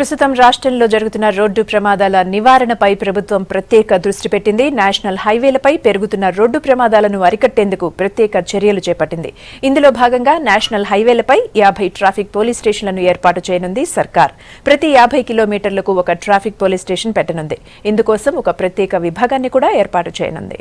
ప్రస్తుతం రాష్ట్రంలో జరుగుతున్న రోడ్డు ప్రమాదాల నివారణపై ప్రభుత్వం ప్రత్యేక దృష్టి పెట్టింది. నేషనల్ హైవేలపై పెరుగుతున్న రోడ్డు ప్రమాదాలను అరికట్టేందుకు ప్రత్యేక చర్యలు చేపట్టింది. ఇందులో భాగంగా నేషనల్ హైవేలపై 50 ట్రాఫిక్ పోలీస్ స్టేషన్లను ఏర్పాటు చేయనుంది సర్కార్. ప్రతి 50 కిలోమీటర్లకు ఒక ట్రాఫిక్ పోలీస్ స్టేషన్ పెట్టనుంది. ఇందుకోసం ఒక ప్రత్యేక విభాగాన్ని కూడా ఏర్పాటు చేయనుంది.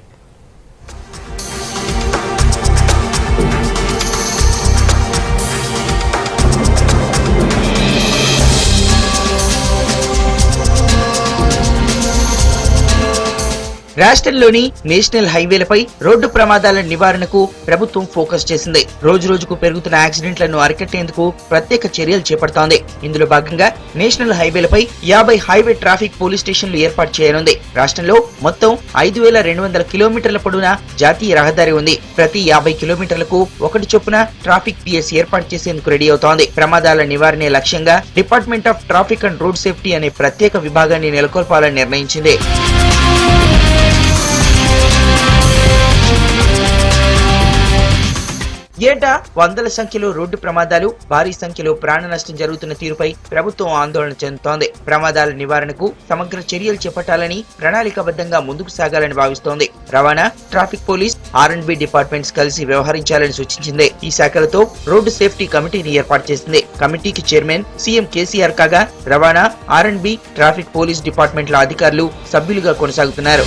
రాష్ట్రంలోని నేషనల్ హైవేలపై రోడ్డు ప్రమాదాల నివారణకు ప్రభుత్వం ఫోకస్ చేసింది. రోజు రోజుకు పెరుగుతున్న యాక్సిడెంట్లను అరికట్టేందుకు ప్రత్యేక చర్యలు చేపడుతోంది. ఇందులో భాగంగా నేషనల్ హైవేలపై 50 హైవే ట్రాఫిక్ పోలీస్ స్టేషన్లు ఏర్పాటు చేయనుంది. రాష్ట్రంలో మొత్తం 5200 కిలోమీటర్ల పొడవున జాతీయ రహదారి ఉంది. ప్రతి 50 కిలోమీటర్లకు ఒకటి చొప్పున ట్రాఫిక్ పిఎస్ ఏర్పాటు చేసేందుకు రెడీ అవుతోంది. ప్రమాదాల నివారణే లక్ష్యంగా department of traffic and road safety అనే ప్రత్యేక విభాగాన్ని నెలకొల్పాలని నిర్ణయించింది. ఏటా వందల సంఖ్యలో రోడ్డు ప్రమాదాలు, భారీ సంఖ్యలో ప్రాణ నష్టం జరుగుతున్న తీరుపై ప్రభుత్వం ఆందోళన చెందుతోంది. ప్రమాదాల నివారణకు సమగ్ర చర్యలు చేపట్టాలని, ప్రణాళికాబద్ధంగా ముందుకు సాగాలని భావిస్తోంది. రవాణా, ట్రాఫిక్ పోలీస్, R&B డిపార్ట్మెంట్స్ కలిసి వ్యవహరించాలని సూచించింది. ఈ శాఖలతో రోడ్డు సేఫ్టీ కమిటీని ఏర్పాటు చేసింది. కమిటీకి చైర్మన్ సీఎం కేసీఆర్ కాగా రవాణా, R&B, ట్రాఫిక్ పోలీస్ డిపార్ట్మెంట్ల అధికారులు సభ్యులుగా కొనసాగుతున్నారు.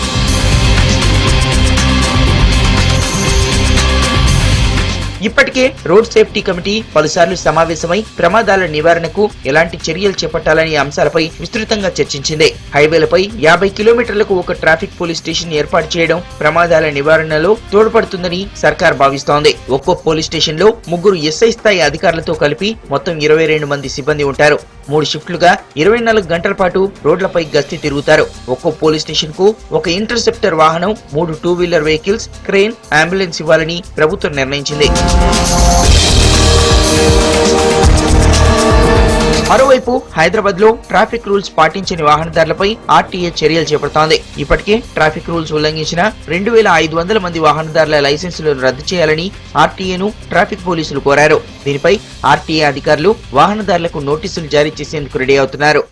ఇప్పటికే రోడ్ సేఫ్టీ కమిటీ పలుసార్లు సమావేశమై ప్రమాదాల నివారణకు ఎలాంటి చర్యలు చేపట్టాలనే అంశాలపై విస్తృతంగా చర్చించింది. హైవేలపై 50 కిలోమీటర్లకు ఒక ట్రాఫిక్ పోలీస్ స్టేషన్ ఏర్పాటు చేయడం ప్రమాదాల నివారణలో తోడ్పడుతుందని సర్కార్ భావిస్తోంది. ఒక్కో పోలీస్ స్టేషన్ లో 3 SI స్థాయి అధికారులతో కలిపి మొత్తం 22 మంది సిబ్బంది ఉంటారు. 3 షిఫ్ట్లుగా 24 గంటల పాటు రోడ్లపై గస్తీ తిరుగుతారు. ఒక్కో పోలీస్ స్టేషన్ కు ఒక ఇంటర్సెప్టర్ వాహనం, 3 2 వీలర్ వెహికల్స్, క్రేన్, అంబులెన్స్ ఇవ్వాలని ప్రభుత్వం నిర్ణయించింది. మరోవైపు హైదరాబాద్ లో ట్రాఫిక్ రూల్స్ పాటించని వాహనదారులపై RTA చర్యలు చేపడుతోంది. ఇప్పటికే ట్రాఫిక్ రూల్స్ ఉల్లంఘించిన 2500 మంది వాహనదారుల లైసెన్సులను రద్దు చేయాలని RTAను ట్రాఫిక్ పోలీసులు కోరారు. దీనిపై RTA అధికారులు వాహనదారులకు నోటీసులు జారీ చేసేందుకు రెడీ అవుతున్నారు.